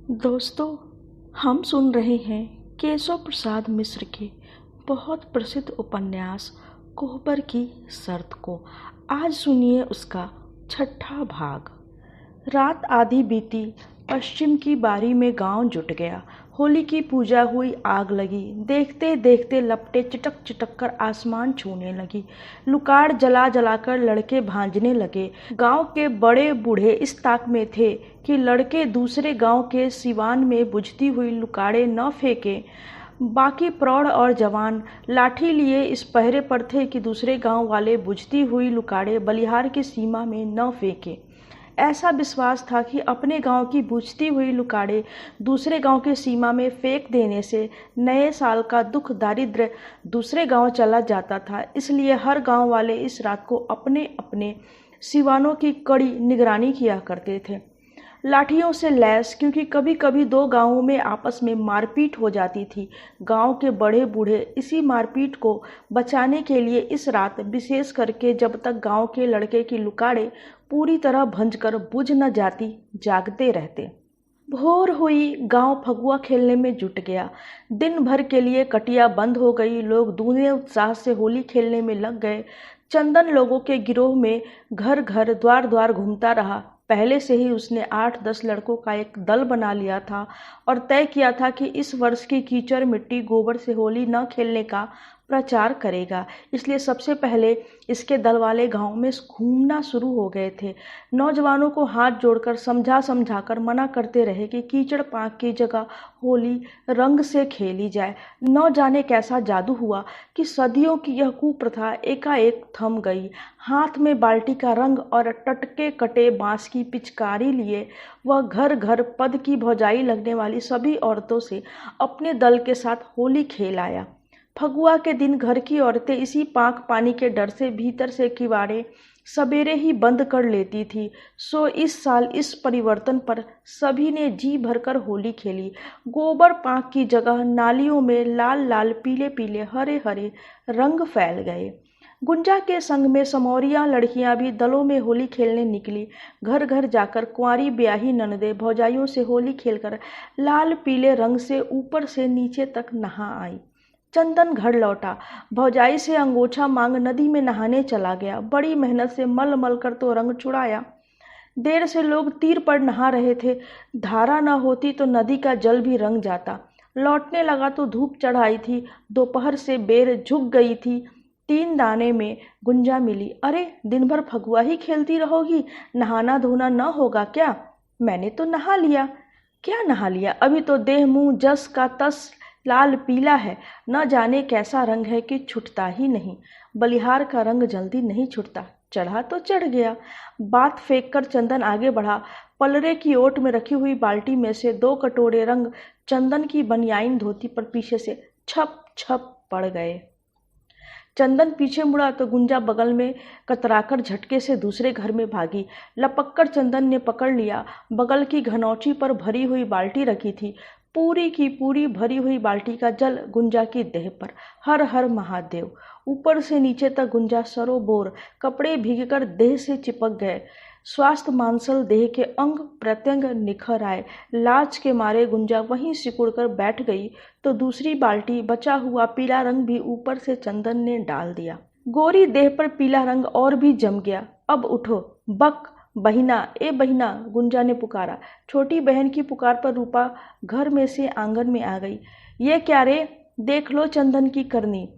दोस्तों, हम सुन रहे हैं केशव प्रसाद मिश्र के बहुत प्रसिद्ध उपन्यास कोहबर की शर्त को। आज सुनिए उसका छठा भाग। रात आधी बीती, पश्चिम की बारी में गांव जुट गया। होली की पूजा हुई, आग लगी, देखते देखते लपटें चिटक चिटक कर आसमान छूने लगी। लुकार जला जलाकर लड़के भांजने लगे। गांव के बड़े बूढ़े इस ताक में थे कि लड़के दूसरे गांव के सिवान में बुझती हुई लुकारें न फेंकें। बाकी प्रौढ़ और जवान लाठी लिए इस पहरे पर थे कि दूसरे गांव वाले बुझती हुई लुकारें बलिहार की सीमा में न फेंकें। ऐसा विश्वास था कि अपने गांव की बुझती हुई लुकारें दूसरे गांव की सीमा में फेंक देने से नए साल का दुख दारिद्र्य दूसरे गांव चला जाता था। इसलिए हर गांव वाले इस रात को अपने अपने सिवानों की कड़ी निगरानी किया करते थे, लाठियों से लैस, क्योंकि कभी कभी दो गांवों में आपस में मारपीट हो जाती थी। गांव के बड़े बूढ़े इसी मारपीट को बचाने के लिए इस रात, विशेष करके जब तक गांव के लड़के की लुकारें पूरी तरह भंजकर बुझ न जाती, जागते रहते। भोर हुई, गांव फगुआ खेलने में जुट गया। दिन भर के लिए कटिया बंद हो गई। लोग दूने उत्साह से होली खेलने में लग गए। चंदन लोगों के गिरोह में घर घर द्वार द्वार घूमता रहा। पहले से ही उसने 8-10 लड़कों का एक दल बना लिया था और तय किया था कि इस वर्ष की कीचड़ मिट्टी गोबर से होली न खेलने का प्रचार करेगा। इसलिए सबसे पहले इसके दल वाले गांव में घूमना शुरू हो गए थे। नौजवानों को हाथ जोड़कर समझा समझा कर मना करते रहे कि कीचड़ पाक की जगह होली रंग से खेली जाए। न जाने कैसा जादू हुआ कि सदियों की यह कुप्रथा एकाएक थम गई। हाथ में बाल्टी का रंग और टटके कटे बांस की पिचकारी लिए वह घर घर पद की भौजाई लगने वाली सभी औरतों से अपने दल के साथ होली खेल आया। फगुआ के दिन घर की औरतें इसी पाक पानी के डर से भीतर से किवाड़े सवेरे ही बंद कर लेती थी। सो इस साल इस परिवर्तन पर सभी ने जी भरकर होली खेली। गोबर पाक की जगह नालियों में लाल लाल, पीले पीले, हरे हरे रंग फैल गए। गुंजा के संग में समौरियां लड़कियां भी दलों में होली खेलने निकली। घर घर जाकर कुंवारी ब्याही ननदें भौजाइयों से होली खेलकर लाल पीले रंग से ऊपर से नीचे तक नहा आई। चंदन घर लौटा, भौजाई से अंगोछा मांग नदी में नहाने चला गया। बड़ी मेहनत से मल मल कर तो रंग छुड़ाया। देर से लोग तीर पर नहा रहे थे। धारा न होती तो नदी का जल भी रंग जाता। लौटने लगा तो धूप चढ़ाई थी। दोपहर से बेर झुक गई थी। 3 दाने में गुंजा मिली। अरे, दिन भर फगुआ ही खेलती रहोगी, नहाना धोना न होगा क्या? मैंने तो नहा लिया। क्या नहा लिया? अभी तो देह मुंह जस का तस लाल पीला है। न जाने कैसा रंग है कि छूटता ही नहीं। बलिहार का रंग जल्दी नहीं छूटता, चढ़ा तो चढ़ गया। बात फेंक कर चंदन आगे बढ़ा। पलरे की ओट में रखी हुई बाल्टी में से 2 कटोरे रंग चंदन की बनियाइन धोती पर पीछे से छप छप पड़ गए। चंदन पीछे मुड़ा तो गुंजा बगल में कतराकर झटके से दूसरे घर में भागी। लपक कर चंदन ने पकड़ लिया। बगल की घनौची पर भरी हुई बाल्टी रखी थी। पूरी की पूरी भरी हुई बाल्टी का जल गुंजा की देह पर। हर हर महादेव। ऊपर से नीचे तक गुंजा सरोबोर, कपड़े भीगकर देह से चिपक गए। स्वास्थ्य मांसल देह के अंग प्रत्यंग निखर आए। लाज के मारे गुंजा वहीं सिकुड़कर बैठ गई तो दूसरी बाल्टी बचा हुआ पीला रंग भी ऊपर से चंदन ने डाल दिया। गोरी देह पर पीला रंग और भी जम गया। अब उठो, बक बहिना, ए बहिना, गुंजा ने पुकारा। छोटी बहन की पुकार पर रूपा घर में से आंगन में आ गई। ये क्या रे? देख लो चंदन की करनी।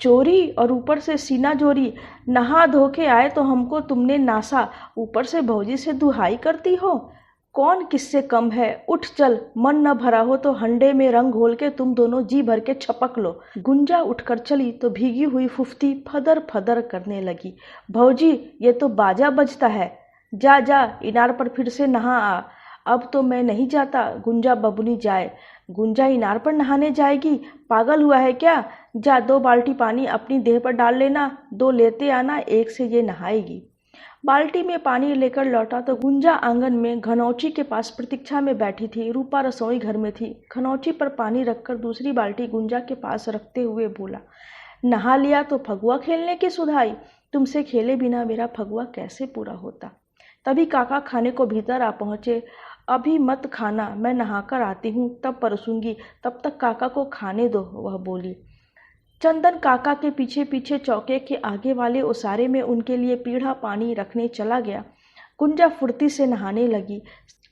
चोरी और ऊपर से सीना जोरी। नहा धो के आए तो हमको तुमने नासा, ऊपर से भौजी से दुहाई करती हो। कौन किससे कम है? उठ चल, मन न भरा हो तो हंडे में रंग घोल के तुम दोनों जी भर के छपक लो। गुंजा उठकर चली तो भीगी हुई फुफ्ती फदर फदर करने लगी। भौजी, ये तो बाजा बजता है। जा जा, इनार पर फिर से नहा आ। अब तो मैं नहीं जाता, गुंजा बबुनी जाए। गुंजा इनार पर नहाने जाएगी? पागल हुआ है क्या? जा 2 बाल्टी पानी अपनी देह पर डाल लेना, 2 लेते आना, एक से ये नहाएगी। बाल्टी में पानी लेकर लौटा तो गुंजा आंगन में घनौची के पास प्रतीक्षा में बैठी थी। रूपा रसोई घर में थी। घनौची पर पानी रखकर दूसरी बाल्टी गुंजा के पास रखते हुए बोला, नहा लिया तो फगुआ खेलने की सुधाई। तुमसे खेले बिना मेरा फगुआ कैसे पूरा होता? तभी काका खाने को भीतर आ पहुंचे। अभी मत खाना, मैं नहाकर आती हूँ तब परोसूंगी, तब तक काका को खाने दो, वह बोली। चंदन काका के पीछे पीछे चौके के आगे वाले ओसारे में उनके लिए पीढ़ा पानी रखने चला गया। गुंजा फुर्ती से नहाने लगी।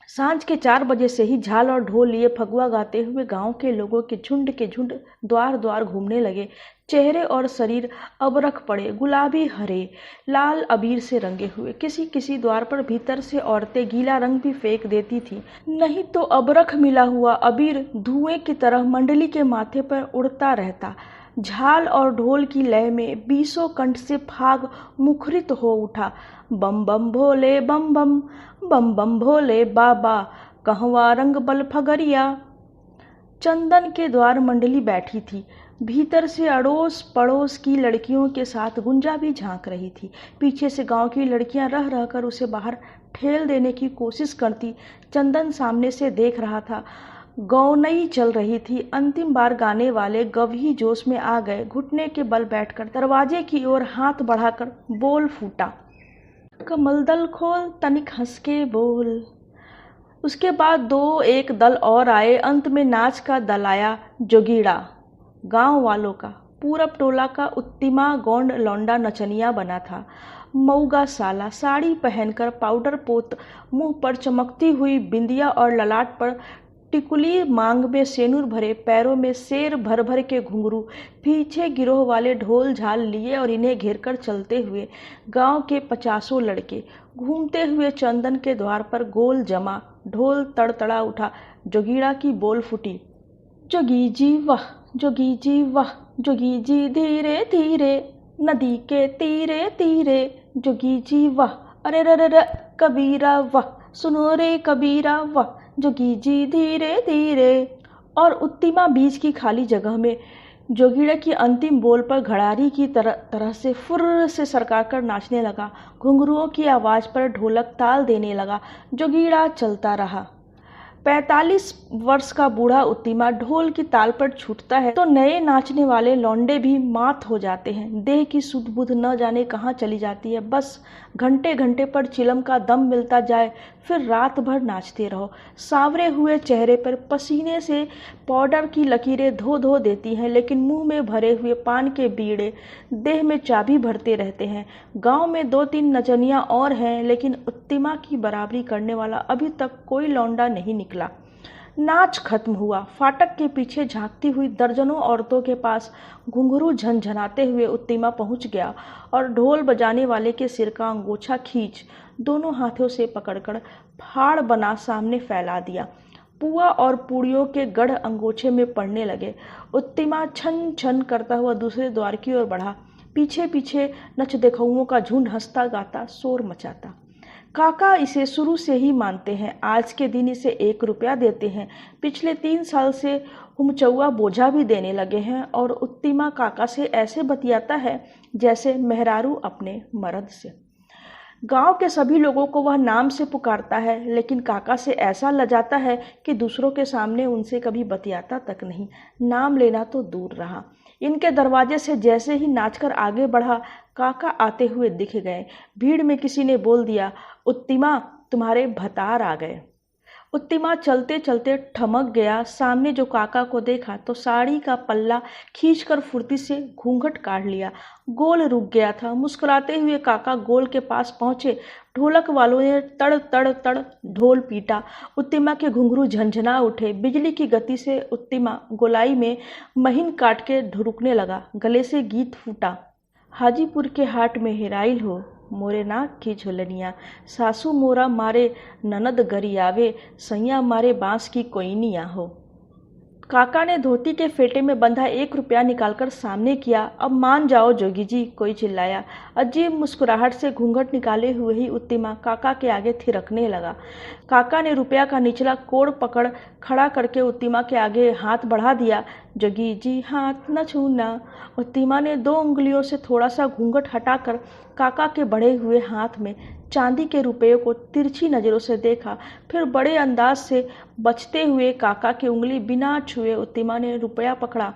सांझ के 4 बजे से ही झाल और ढोल लिए फगुआ गाते हुए गांव के लोगों के झुंड द्वार द्वार घूमने लगे। चेहरे और शरीर अबरख पड़े, गुलाबी, हरे, लाल अबीर से रंगे हुए। किसी किसी द्वार पर भीतर से औरतें गीला रंग भी फेंक देती थीं, नहीं तो अबरख मिला हुआ अबीर धुएं की तरह मंडली के माथे पर उड़ता रहता। झाल और ढोल की लय में 20 कंठ से फाग मुखरित हो उठा। बम बम भोले बम बम, बम बम भोले बाबा, कहवा रंग बल फगरिया। चंदन के द्वार मंडली बैठी थी। भीतर से अड़ोस पड़ोस की लड़कियों के साथ गुंजा भी झांक रही थी। पीछे से गांव की लड़कियां रह रहकर उसे बाहर ठेल देने की कोशिश करती। चंदन सामने से देख रहा था। गौनई चल रही थी। अंतिम बार गाने वाले गवही जोश में आ गए। घुटने के बल बैठकर दरवाजे की ओर हाथ बढ़ाकर बोल फूटा, कमलदल खोल, तनिक हंस के बोल। उसके बाद 2-1 दल और आए। अंत में नाच का दल आया, जोगीड़ा गांव वालों का। पूरब टोला का उत्तिमा गौंड लौंडा नचनिया बना था। मऊगा साला साड़ी पहनकर, पाउडर पोत, मुंह पर चमकती हुई बिंदिया और ललाट पर टिकुली, मांग में सेनुर भरे, पैरों में शेर भर भर के घुंघरू, पीछे गिरोह वाले ढोल झाल लिए और इन्हें घेरकर चलते हुए गांव के 50 लड़के घूमते हुए चंदन के द्वार पर गोल जमा। ढोल तड़तड़ा उठा। जोगीड़ा की बोल फूटी, जोगी जी वाह, जोगी जी वाह, जोगी जी धीरे धीरे, नदी के तीरे तीरे, जोगी जी वाह, अरे रे रे कबीरा वाह, सुनो रे कबीरा वाह, जोगी जी धीरे धीरे। और उत्तिमा बीच की खाली जगह में जोगीड़ा की अंतिम बोल पर घड़ारी की तरह से फुर्र से सरका कर नाचने लगा। घुंघरुओं की आवाज पर ढोलक ताल देने लगा। जोगीड़ा चलता रहा। 45 वर्ष का बूढ़ा उत्तिमा ढोल की ताल पर छूटता है तो नए नाचने वाले लौंडे भी मात हो जाते हैं। देह की सुध बुध न जाने कहाँ चली जाती है। बस घंटे घंटे पर चिलम का दम मिलता जाए, फिर रात भर नाचते रहो। सांवरे हुए चेहरे पर पसीने से पाउडर की लकीरें धो धो देती हैं, लेकिन मुंह में भरे हुए पान के बीड़े देह में चाबी भरते रहते हैं। गांव में 2-3 नचनियां और हैं, लेकिन उत्तिमा की बराबरी करने वाला अभी तक कोई लौंडा नहीं निकला। नाच खत्म हुआ। फाटक के पीछे झांकती हुई दर्जनों औरतों के पास घुंघरू झनझनाते हुए उत्तिमा पहुंच गया और ढोल बजाने वाले के सिर का अंगोछा खींच दोनों हाथों से पकड़कर फाड़ बना सामने फैला दिया। पुआ और पूड़ियों के गढ़ अंगोछे में पड़ने लगे। उत्तिमा छन छन करता हुआ दूसरे द्वार की ओर बढ़ा। पीछे पीछे नच देखुओं का झुंड हंसता गाता शोर मचाता। काका इसे शुरू से ही मानते हैं। आज के दिन इसे 1 रुपया देते हैं। पिछले 3 साल से हुमचौआ बोझा भी देने लगे हैं और उत्तिमा काका से ऐसे बतियाता है जैसे मेहरारू अपने मर्द से। गांव के सभी लोगों को वह नाम से पुकारता है, लेकिन काका से ऐसा लजाता है कि दूसरों के सामने उनसे कभी बतियाता तक नहीं। नाम लेना तो दूर रहा। इनके दरवाजे से जैसे ही नाचकर आगे बढ़ा, काका आते हुए दिख गए। भीड़ में किसी ने बोल दिया, उत्तिमा तुम्हारे भतार आ गए। उत्तिमा चलते चलते ठमक गया। सामने जो काका को देखा तो साड़ी का पल्ला खींचकर फुर्ती से घूंघट काढ़ लिया। गोल रुक गया था। मुस्कुराते हुए काका गोल के पास पहुंचे। ढोलक वालों ने तड़ तड़ तड़ ढोल पीटा। उत्तिमा के घुंघरू झंझना उठे। बिजली की गति से उत्तिमा गोलाई में महीन काट के ढुरुकने लगा। गले से गीत फूटा, हाजीपुर के हाट में हेराइल हो, मोरे नाक की झुलनिया, सासू मोरा मारे ननद गरियावे, सैया मारे बांस की कोइनिया हो। काका ने धोती के फेटे में बंधा 1 रुपया निकालकर सामने किया। अब मान जाओ जोगी जी, कोई चिल्लाया। अजीब मुस्कुराहट से घूंघट निकाले हुए ही उत्तिमा काका के आगे थिरकने लगा। काका ने रुपया का निचला कोड़ पकड़ खड़ा करके उत्तिमा के आगे हाथ बढ़ा दिया। जोगी जी हाथ न छूना। उत्तिमा ने 2 उंगलियों से थोड़ा सा घूंघट हटाकर काका के बढ़े हुए हाथ में चांदी के रुपये को तिरछी नज़रों से देखा। फिर बड़े अंदाज से बचते हुए काका की उंगली बिना छुए उत्तिमा ने रुपया पकड़ा।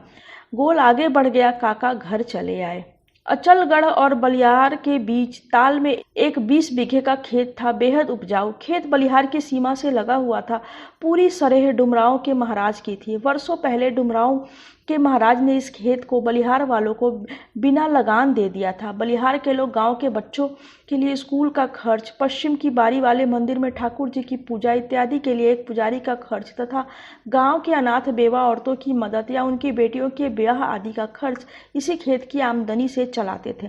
गोल आगे बढ़ गया। काका घर चले आए। अचलगढ़ और बलिहार के बीच ताल में एक 20 बीघे का खेत था, बेहद उपजाऊ। खेत बलिहार की सीमा से लगा हुआ था। पूरी सरेह डुमरांव के महाराज की थी। वर्षों पहले डुमरांव के महाराज ने इस खेत को बलिहार वालों को बिना लगान दे दिया था। बलिहार के लोग गांव के बच्चों के लिए स्कूल का खर्च, पश्चिम की बारी वाले मंदिर में ठाकुर जी की पूजा इत्यादि के लिए एक पुजारी का खर्च तथा गांव के अनाथ बेवा औरतों की मदद या उनकी बेटियों के ब्याह आदि का खर्च इसी खेत की आमदनी से चलाते थे।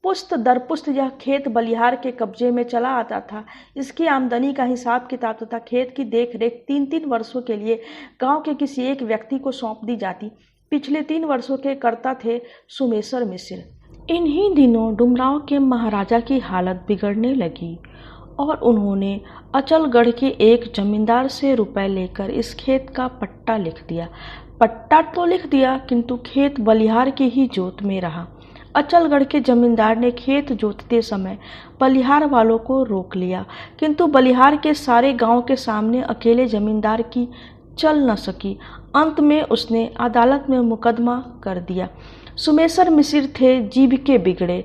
पुश्त दर पुश्त यह खेत बलिहार के कब्जे में चला आता था। इसकी आमदनी का हिसाब किताब तथा खेत की देखरेख 3-3 वर्षों के लिए गांव के किसी एक व्यक्ति को सौंप दी जाती। पिछले 3 वर्षों के कर्ता थे सुमेश्वर मिश्र। इन्हीं दिनों डुमरांव के महाराजा की हालत बिगड़ने लगी और उन्होंने अचलगढ़ के एक जमींदार से रुपए लेकर इस खेत का पट्टा लिख दिया। पट्टा तो लिख दिया, किंतु खेत बलिहार की ही जोत में रहा। अचलगढ़ के जमींदार ने खेत जोतते समय बलिहार वालों को रोक लिया, किंतु बलिहार के सारे गांव के सामने अकेले जमींदार की चल न सकी। अंत में उसने अदालत में मुकदमा कर दिया। सुमेश्वर मिश्र थे जीभ के बिगड़े,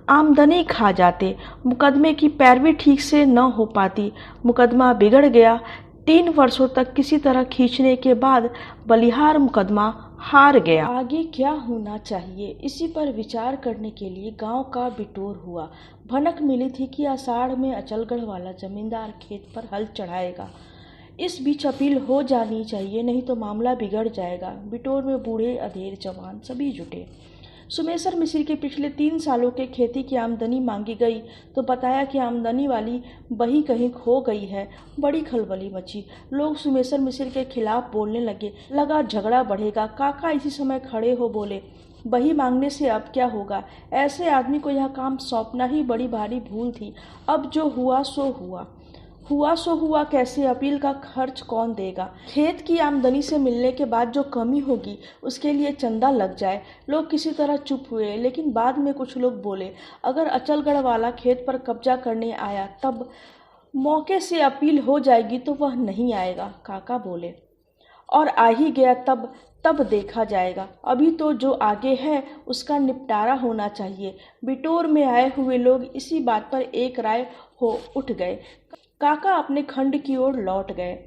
आमदनी खा जाते, मुकदमे की पैरवी ठीक से न हो पाती। मुकदमा बिगड़ गया। 3 वर्षों तक किसी तरह खींचने के बाद बलिहार मुकदमा हार गया। आगे क्या होना चाहिए, इसी पर विचार करने के लिए गांव का बिटोर हुआ। भनक मिली थी कि आषाढ़ में अचलगढ़ वाला जमींदार खेत पर हल चढ़ाएगा। इस बीच अपील हो जानी चाहिए, नहीं तो मामला बिगड़ जाएगा। बिटोर में बूढ़े अधेड़ जवान सभी जुटे। सुमेश्वर मिश्र के पिछले 3 सालों के खेती की आमदनी मांगी गई तो बताया कि आमदनी वाली बही कहीं खो गई है। बड़ी खलबली मची। लोग सुमेश्वर मिश्र के खिलाफ बोलने लगा झगड़ा बढ़ेगा। काका इसी समय खड़े हो बोले, बही मांगने से अब क्या होगा? ऐसे आदमी को यह काम सौंपना ही बड़ी भारी भूल थी। अब जो हुआ सो हुआ। हुआ सो हुआ कैसे? अपील का खर्च कौन देगा? खेत की आमदनी से मिलने के बाद जो कमी होगी उसके लिए चंदा लग जाए। लोग किसी तरह चुप हुए, लेकिन बाद में कुछ लोग बोले, अगर अचलगढ़ वाला खेत पर कब्जा करने आया तब मौके से अपील हो जाएगी तो वह नहीं आएगा। काका बोले, और आ ही गया तब देखा जाएगा। अभी तो जो आगे है उसका निपटारा होना चाहिए। बिटोर में आए हुए लोग इसी बात पर एक राय हो उठ गए। काका अपने खंड की ओर लौट गए।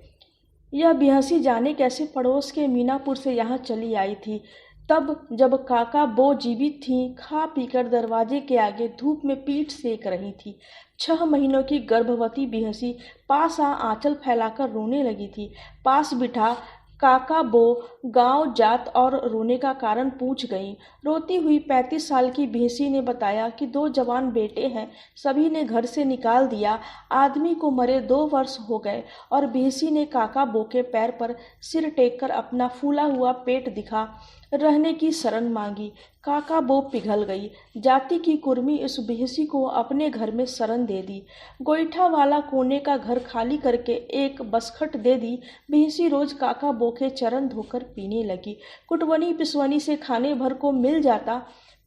यह बिहसी जाने कैसे पड़ोस के मीनापुर से यहाँ चली आई थी। तब जब काका बो जीवित थी, खा पीकर दरवाजे के आगे धूप में पीठ सेक रही थी। 6 महीनों की गर्भवती बिहसी पास आंचल फैलाकर रोने लगी थी। पास बिठा काका बो गांव जात और रोने का कारण पूछ गई। रोती हुई 35 साल की बिहसी ने बताया कि 2 जवान बेटे हैं, सभी ने घर से निकाल दिया। आदमी को मरे 2 वर्ष हो गए। और बिहसी ने काका बो के पैर पर सिर टेक कर अपना फूला हुआ पेट दिखा रहने की शरण मांगी। काका बो पिघल गई। जाति की कुर्मी इस बिहसी को अपने घर में शरण दे दी। गोईठा वाला कोने का घर खाली करके एक बसखट दे दी। बिहसी रोज काका बो के चरण धोकर पीने लगी। कुटवनी पिसवनी से खाने भर को मिल जाता,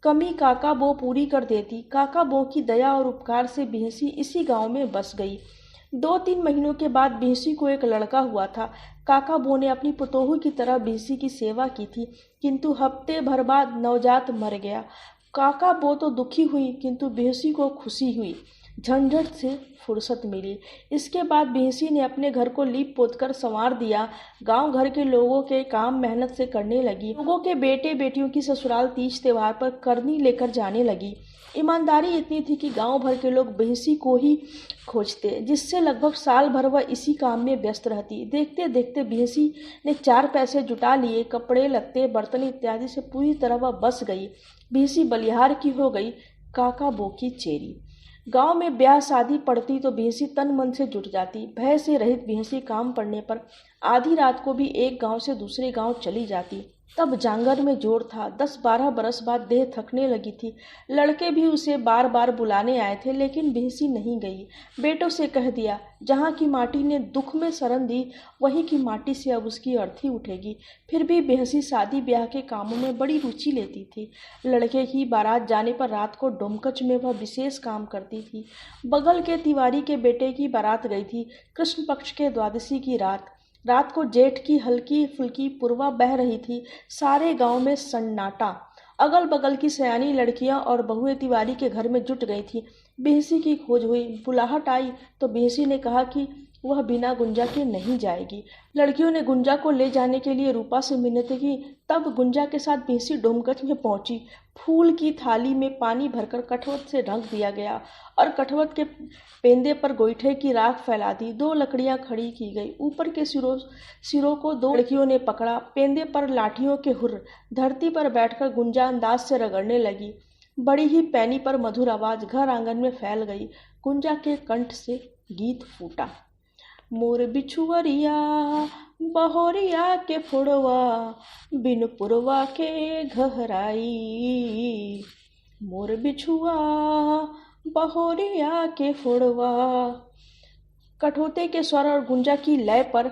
कमी काका बो पूरी कर देती। काका बो की दया और उपकार से बिहसी इसी गांव में बस गई। 2-3 महीनों के बाद बिहसी को एक लड़का हुआ था। काका बो ने अपनी पतोहू की तरह बिहसी की सेवा की थी, किंतु हफ्ते भर बाद नवजात मर गया। काका बो तो दुखी हुई, किंतु बिहसी को खुशी हुई। झंझट से फुर्सत मिली। इसके बाद बिहसी ने अपने घर को लीप पोत कर संवार दिया। गांव घर के लोगों के काम मेहनत से करने लगी। लोगों के बेटे बेटियों की ससुराल तीज त्योहार पर करनी लेकर जाने लगी। ईमानदारी इतनी थी कि गांव भर के लोग बिहसी को ही खोजते, जिससे लगभग साल भर वह इसी काम में व्यस्त रहती। देखते देखते बिहसी ने 4 पैसे जुटा लिए। कपड़े लत्ते बर्तन इत्यादि से पूरी तरह वह बस गई। बिहसी बलिहार की हो गई, काका बो की चेरी। गांव में ब्याह शादी पड़ती तो बिहसी तन मन से जुट जाती। भय से रहित बिहसी काम पड़ने पर आधी रात को भी एक गांव से दूसरे गांव चली जाती। तब जांगर में जोर था। 10-12 बरस बाद देह थकने लगी थी। लड़के भी उसे बार बार बुलाने आए थे, लेकिन बिहसी नहीं गई। बेटों से कह दिया, जहाँ की माटी ने दुख में शरण दी, वहीं की माटी से अब उसकी अर्थी उठेगी। फिर भी बिहसी शादी ब्याह के कामों में बड़ी रुचि लेती थी। लड़के की बारात जाने पर रात को डोमकच में वह विशेष काम करती थी। बगल के तिवारी के बेटे की बारात गई थी। कृष्ण पक्ष के द्वादशी की रात को जेठ की हल्की फुल्की पुरवा बह रही थी। सारे गांव में सन्नाटा अगल बगल की सयानी लड़कियां और बहुएं तिवारी के घर में जुट गई थी। बेहसी की खोज हुई, बुलाहट आई तो बेहसी ने कहा कि वह बिना गुंजा के नहीं जाएगी। लड़कियों ने गुंजा को ले जाने के लिए रूपा से मिन्नतें की। तब गुंजा के साथ बेहसी डोमगछ में पहुंची। फूल की थाली में पानी भरकर कठवत से ढक दिया गया और कठवत के पेंदे पर गोईठे की राख फैला दी। 2 लकड़ियां खड़ी की गई। ऊपर के सिरों को 2 लड़कियों ने पकड़ा। पेंदे पर लाठियों के हुर्र। धरती पर बैठकर गुंजा अंदाज से रगड़ने लगी। बड़ी ही पैनी पर मधुर आवाज घर आंगन में फैल गई। गुंजा के कंठ से गीत फूटा। मोर बिछुअरिया बहोरिया के फुड़वा, बिन पुरवा के घहराई। मोर बिछुआ बहोरिया के फुड़वा। कठोते के स्वर और गुंजा की लय पर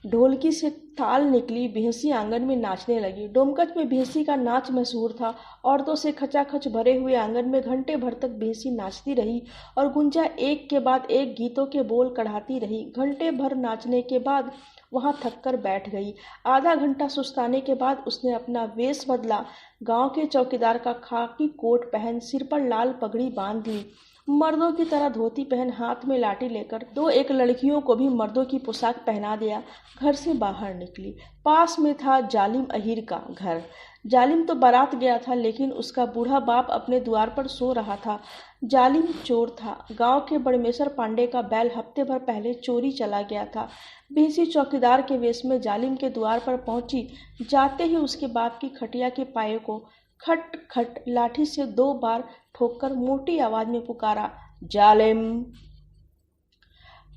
ढोलकी से ताल निकली। बेहसी आंगन में नाचने लगी। डोमकच में बेहसी का नाच मशहूर था। औरतों से खचाखच भरे हुए आंगन में घंटे भर तक बेहसी नाचती रही और गुंजा एक के बाद एक गीतों के बोल कढ़ाती रही। घंटे भर नाचने के बाद वहां थक कर बैठ गई। आधा घंटा सुस्ताने के बाद उसने अपना वेश बदला। गांव के चौकीदार का खाकी कोट पहन, सिर पर लाल पगड़ी बांध ली, मर्दों की तरह धोती पहन, हाथ में लाठी लेकर 2-1 लड़कियों को भी मर्दों की पोशाक पहना दिया। घर से बाहर निकली। पास में था जालिम अहीर का घर। जालिम तो बारात गया था, लेकिन उसका बूढ़ा बाप अपने द्वार पर सो रहा था। जालिम चोर था। गांव के बड़मेसर पांडे का बैल हफ्ते भर पहले चोरी चला गया था। बेहसी चौकीदार के वेश में जालिम के द्वार पर पहुंची। जाते ही उसके बाप की खटिया के पाये को खट खट लाठी से 2 बार ठोककर मोटी आवाज में पुकारा, जालिम।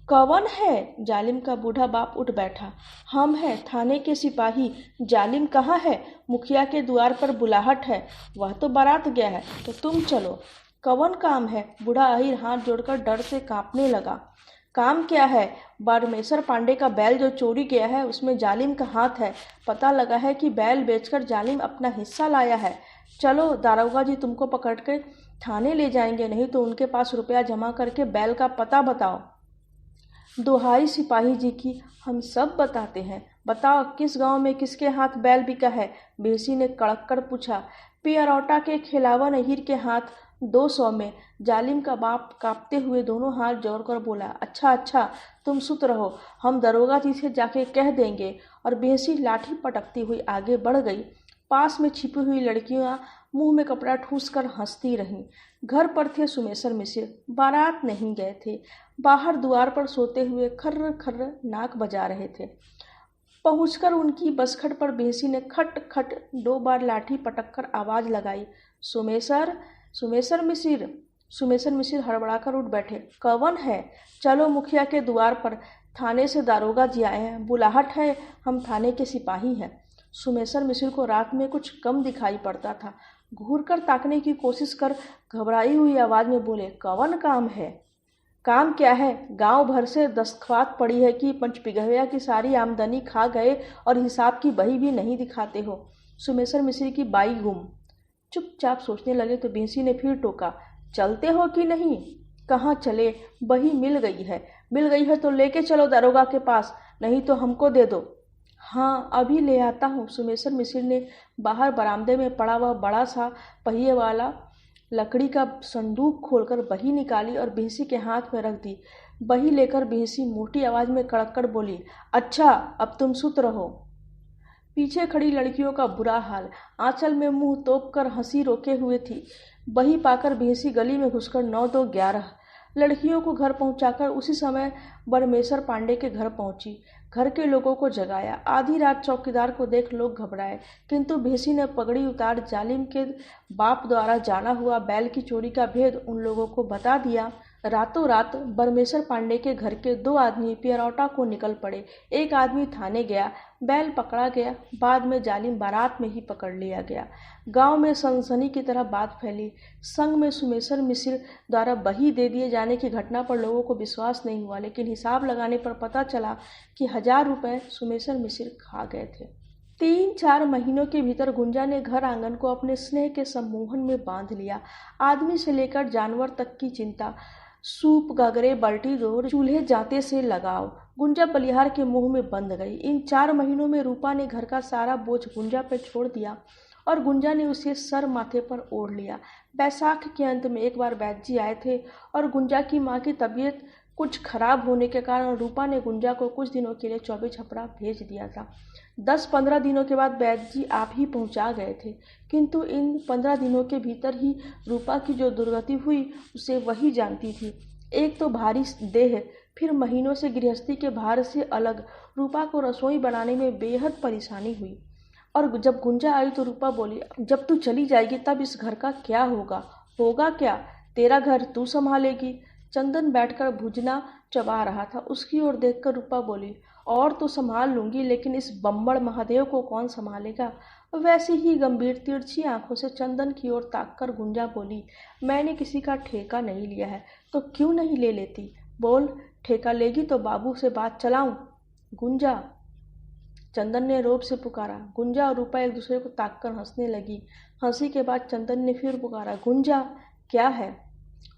कौन है? जालिम का बूढ़ा बाप उठ बैठा। हम हैं, थाने के सिपाही। जालिम कहाँ है? मुखिया के द्वार पर बुलाहट है, वह तो बारात गया है, तो तुम चलो। कौन काम है? बूढ़ा अहीर हाथ जोड़कर डर से कांपने लगा। काम क्या है? बड़मेसर पांडे का बैल जो चोरी गया है, उसमें जालिम का हाथ है। पता लगा है कि बैल बेचकर जालिम अपना हिस्सा लाया है। चलो, दारोगा जी तुमको पकड़ के थाने ले जाएंगे, नहीं तो उनके पास रुपया जमा करके बैल का पता बताओ। दुहाई सिपाही जी की, हम सब बताते हैं। बताओ, किस गांव में किसके हाथ बैल बिका है? बेहसी ने कड़क कर पूछा। पियरौटा के खिलावन अहीर के हाथ 200 में। जालिम का बाप कांपते हुए दोनों हाथ जोड़कर बोला, अच्छा अच्छा, तुम सुत रहो, हम दरोगा जी से जाके कह देंगे। और बेहसी लाठी पटकती हुई आगे बढ़ गई। पास में छिपी हुई लड़कियां मुंह में कपड़ा ठूस कर हंसती रहीं। घर पर थे सुमेसर मिसिर, बारात नहीं गए थे। बाहर द्वार पर सोते हुए खर्र खर्र नाक बजा रहे थे। पहुंचकर उनकी बसखट पर बेहसी ने खट खट 2 बार लाठी पटककर आवाज लगाई, सुमेसर, सुमेसर मिसिर। सुमेसर मिसिर हड़बड़ाकर उठ बैठे। कौन है? चलो मुखिया के द्वार पर, थाने से दारोगा जी आए हैं। बुलाहट है, हम थाने के सिपाही हैं। सुमेसर मिसिर को रात में कुछ कम दिखाई पड़ता था। घूरकर ताकने की कोशिश कर घबराई हुई आवाज में बोले, कौन काम है? काम क्या है? गांव भर से दस्तख्वात पड़ी है कि पंचपिगहैया की सारी आमदनी खा गए और हिसाब की बही भी नहीं दिखाते हो। सुमेसर मिश्री की बाई गुम। चुपचाप सोचने लगे तो बेंसी ने फिर टोका, चलते हो कि नहीं? कहाँ चले? बही मिल गई है। मिल गई है तो लेके चलो दारोगा के पास, नहीं तो हमको दे दो। हाँ, अभी ले आता हूँ। सुमेसर मिश्र ने बाहर बरामदे में पड़ा हुआ बड़ा सा पहिए वाला लकड़ी का संदूक खोलकर बही निकाली और बेंसी के हाथ में रख दी। बही लेकर बेंसी मोटी आवाज में कड़ककर बोली, अच्छा, अब तुम सुत रहो। पीछे खड़ी लड़कियों का बुरा हाल, आंचल में मुंह तोप कर हंसी रोके हुए थी। बही पाकर बेंसी गली में घुसकर 9-2-11 लड़कियों को घर पहुंचाकर उसी समय बड़मेसर पांडे के घर पहुंची। घर के लोगों को जगाया। आधी रात चौकीदार को देख लोग घबराए, किंतु भेसी ने पगड़ी उतार जालिम के बाप द्वारा जाना हुआ बैल की चोरी का भेद उन लोगों को बता दिया। रातों रात बड़मेसर पांडे के घर के 2 आदमी पियरौटा को निकल पड़े। एक आदमी थाने गया, बैल पकड़ा गया, बाद में जालिम बारात में ही पकड़ लिया गया। गांव में सनसनी की तरह बात फैली। संग में सुमेसर मिश्र द्वारा बही दे दिए जाने की घटना पर लोगों को विश्वास नहीं हुआ, लेकिन हिसाब लगाने पर पता चला कि 1000 रुपये सुमेसर मिश्र खा गए थे। 3-4 महीनों के भीतर गुंजा ने घर आंगन को अपने स्नेह के सम्मोहन में बांध लिया। आदमी से लेकर जानवर तक की चिंता, सूप, गगरे, बाल्टी दो, चूल्हे जाते से लगाओ, गुंजा बलिहार के मुंह में बंध गई। इन 4 महीनों में रूपा ने घर का सारा बोझ गुंजा पर छोड़ दिया। और गुंजा ने उसे सर माथे पर ओढ़ लिया। बैसाख के अंत में एक बार वैद्य जी आए थे और गुंजा की माँ की तबीयत कुछ खराब होने के कारण रूपा ने गुंजा को कुछ दिनों के लिए चौबे छपरा भेज दिया था। 10-15 दिनों के बाद वैद्य जी आप ही पहुंचा गए थे, किंतु इन 15 दिनों के भीतर ही रूपा की जो दुर्गति हुई उसे वही जानती थी। एक तो भारी देह, फिर महीनों से गृहस्थी के भार से अलग रूपा को रसोई बनाने में बेहद परेशानी हुई। और जब गुंजा आई तो रूपा बोली, जब तू चली जाएगी तब इस घर का क्या होगा? होगा क्या? तेरा घर तू संभालेगी। चंदन बैठकर भुजना चबा रहा था, उसकी ओर देखकर रूपा बोली, और तो संभाल लूंगी, लेकिन इस बम्बड़ महादेव को कौन संभालेगा? वैसे ही गंभीर तिरछी आंखों से चंदन की ओर ताककर गुंजा बोली, मैंने किसी का ठेका नहीं लिया है, तो क्यों नहीं ले लेती? बोल, ठेका लेगी तो बाबू से बात चलाऊं? गुंजा, चंदन ने रोब से पुकारा। गुंजा और रूपा एक दूसरे को ताककर हंसने लगी। हंसी के बाद चंदन ने फिर पुकारा, गुंजा क्या है?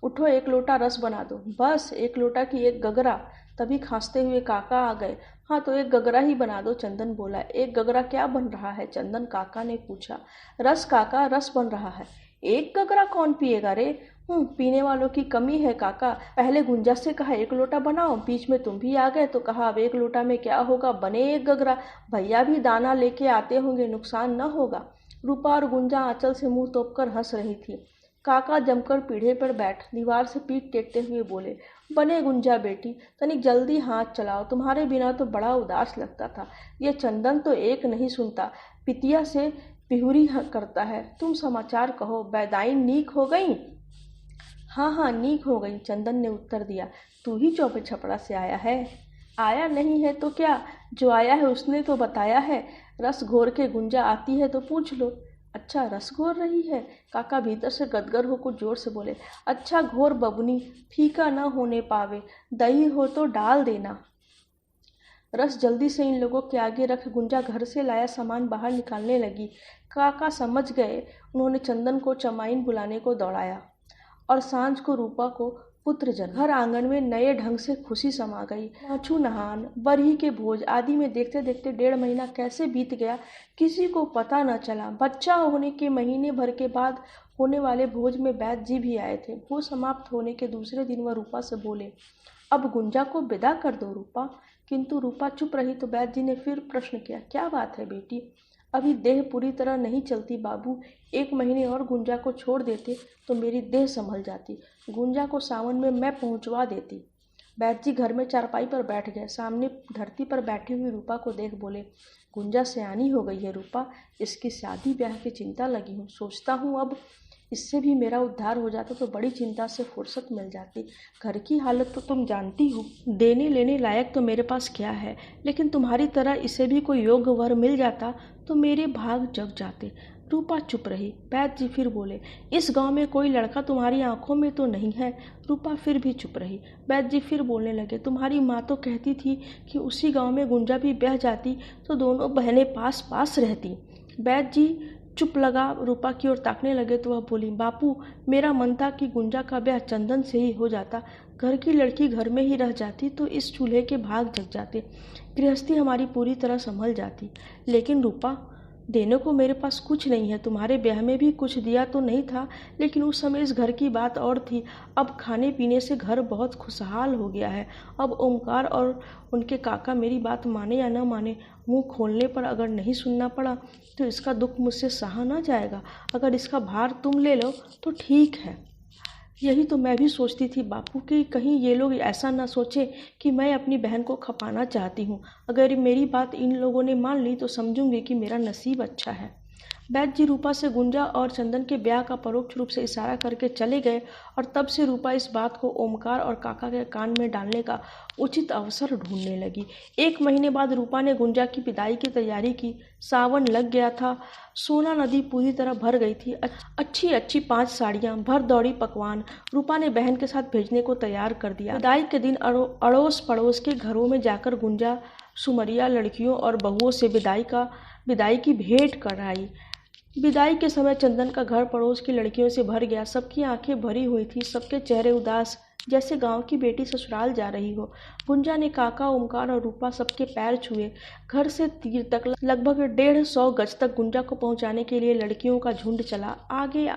उठो, एक लोटा रस बना दो। बस एक लोटा की एक गगरा। तभी खांसते हुए काका आ गए। हाँ तो एक गगरा ही बना दो, चंदन बोला। एक गगरा क्या बन रहा है? चंदन काका ने पूछा। रस काका, रस बन रहा है। एक गगरा कौन पिएगा रे? पीने वालों की कमी है काका। पहले गुंजा से कहा एक लोटा बनाओ, बीच में तुम भी आ गए तो कहा अब एक लोटा में क्या होगा, बने एक गगरा। भैया भी दाना लेके आते होंगे, नुकसान न होगा। रूपा और गुंजा आंचल से मुंह तोपकर हंस रही थी। काका जमकर पीढ़े पर बैठ दीवार से पीठ टेकते हुए बोले, बने गुंजा बेटी, तनिक जल्दी हाथ चलाओ, तुम्हारे बिना तो बड़ा उदास लगता था। ये चंदन तो एक नहीं सुनता, पितिया से पिहुरी करता है। तुम समाचार कहो, बैदाइन नीक हो गई? हाँ हाँ नीक हो गई, चंदन ने उत्तर दिया। तू ही चौबे छपड़ा से आया है? आया नहीं है तो क्या, जो आया है उसने तो बताया है। रस घोर के गुंजा आती है तो पूछ लो। अच्छा, रस घोर रही है? काका भीतर से गदगद होकर जोर से बोले, अच्छा घोर बबुनी, फीका न होने पावे, दही हो तो डाल देना। रस जल्दी से इन लोगों के आगे रख गुंजा घर से लाया सामान बाहर निकालने लगी। काका समझ गए। उन्होंने चंदन को चमाइन बुलाने को दौड़ाया और सांझ को रूपा को पुत्र जन। घर आंगन में नए ढंग से खुशी समा गई। पाछू नहान, बरही के भोज आदि में देखते देखते 1.5 महीना कैसे बीत गया किसी को पता न चला। बच्चा होने के महीने भर के बाद होने वाले भोज में वैद्य जी भी आए थे। भोज समाप्त होने के दूसरे दिन वह रूपा से बोले, अब गुंजा को विदा कर दो रूपा। किंतु रूपा चुप रही तो वैद्य जी ने फिर प्रश्न किया, क्या बात है बेटी? अभी देह पूरी तरह नहीं चलती बाबू। 1 महीने और गुंजा को छोड़ देते तो मेरी देह संभल जाती। गुंजा को सावन में मैं पहुंचवा देती। वैद्य जी घर में चारपाई पर बैठ गए। सामने धरती पर बैठी हुई रूपा को देख बोले, गुंजा सयानी हो गई है रूपा, इसकी शादी ब्याह की चिंता लगी हूँ। सोचता हूँ अब इससे भी मेरा उद्धार हो जाता तो बड़ी चिंता से फुर्सत मिल जाती। घर की हालत तो तुम जानती हो, देने लेने लायक तो मेरे पास क्या है, लेकिन तुम्हारी तरह इसे भी कोई योग्य वर मिल जाता तो मेरे भाग जग जाते। रूपा चुप रही। वैद्य जी फिर बोले, इस गांव में कोई लड़का तुम्हारी आंखों में तो नहीं है? रूपा फिर भी चुप रही। वैद्य जी फिर बोलने लगे, तुम्हारी माँ तो कहती थी कि उसी गांव में गुंजा भी ब्याह जाती तो दोनों बहनें पास पास रहती। वैद्य जी चुप लगा रूपा की ओर ताकने लगे तो वह बोली, बापू मेरा मन था कि गुंजा का ब्याह चंदन से ही हो जाता, घर की लड़की घर में ही रह जाती तो इस चूल्हे के भाग जग जाते, गृहस्थी हमारी पूरी तरह संभल जाती। लेकिन रूपा, देने को मेरे पास कुछ नहीं है। तुम्हारे ब्याह में भी कुछ दिया तो नहीं था, लेकिन उस समय इस घर की बात और थी। अब खाने पीने से घर बहुत खुशहाल हो गया है। अब ओमकार और उनके काका मेरी बात माने या न माने, मुंह खोलने पर अगर नहीं सुनना पड़ा तो इसका दुख मुझसे सहा ना जाएगा। अगर इसका भार तुम ले लो तो ठीक है। यही तो मैं भी सोचती थी बापू कि कहीं ये लोग ऐसा ना सोचे कि मैं अपनी बहन को खपाना चाहती हूँ। अगर मेरी बात इन लोगों ने मान ली तो समझूंगी कि मेरा नसीब अच्छा है। वैद्य जी रूपा से गुंजा और चंदन के ब्याह का परोक्ष रूप से इशारा करके चले गए और तब से रूपा इस बात को ओमकार और काका के कान में डालने का उचित अवसर ढूंढने लगी। 1 महीने बाद रूपा ने गुंजा की विदाई की तैयारी की। सावन लग गया था। सोना नदी पूरी तरह भर गई थी। अच्छी अच्छी 5 साड़ियाँ, भर दौड़ी पकवान रूपा ने बहन के साथ भेजने को तैयार कर दिया। विदाई के दिन अड़ोस पड़ोस के घरों में जाकर गुंजा सुमरिया लड़कियों और बहुओं से विदाई की भेंट कराई। विदाई के समय चंदन का घर पड़ोस की लड़कियों से भर गया। सबकी आंखें भरी हुई थी, सबके चेहरे उदास जैसे गांव की बेटी ससुराल जा रही हो। गुंजा ने काका, ओमकार और रूपा सबके पैर छुए। घर से तीर तक लगभग 150 गज तक गुंजा को पहुंचाने के लिए लड़कियों का झुंड चला। आगे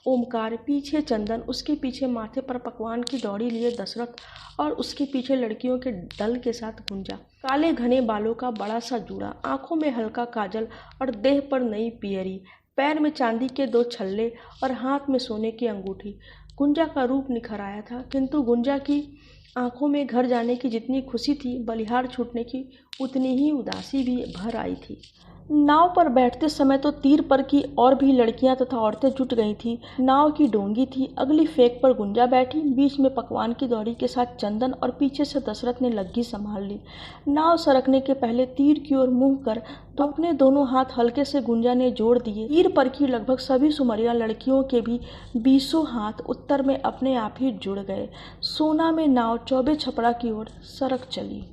ओमकार, पीछे चंदन, उसके पीछे माथे पर पकवान की दौड़ी लिए दशरथ और उसके पीछे लड़कियों के दल के साथ गुंजा। काले घने बालों का बड़ा सा जूड़ा, आंखों में हल्का काजल और देह पर नई पियरी, पैर में चांदी के 2 छल्ले और हाथ में सोने की अंगूठी। गुंजा का रूप निखर आया था, किंतु गुंजा की आंखों में घर जाने की जितनी खुशी थी, बलिहार छूटने की उतनी ही उदासी भी भर आई थी। नाव पर बैठते समय तो तीर पर की और भी लड़कियां तथा औरतें जुट गई थीं। नाव की डोंगी थी, अगली फेंक पर गुंजा बैठी, बीच में पकवान की दौड़ी के साथ चंदन और पीछे से दशरथ ने लग्गी संभाल ली। नाव सरकने के पहले तीर की ओर मुंह कर तो अपने दोनों हाथ हल्के से गुंजा ने जोड़ दिए। तीर पर की लगभग सभी सुमरिया लड़कियों के भी 20 हाथ उत्तर में अपने आप ही जुड़ गए। सोना में नाव चौबे छपरा की ओर सरक चली।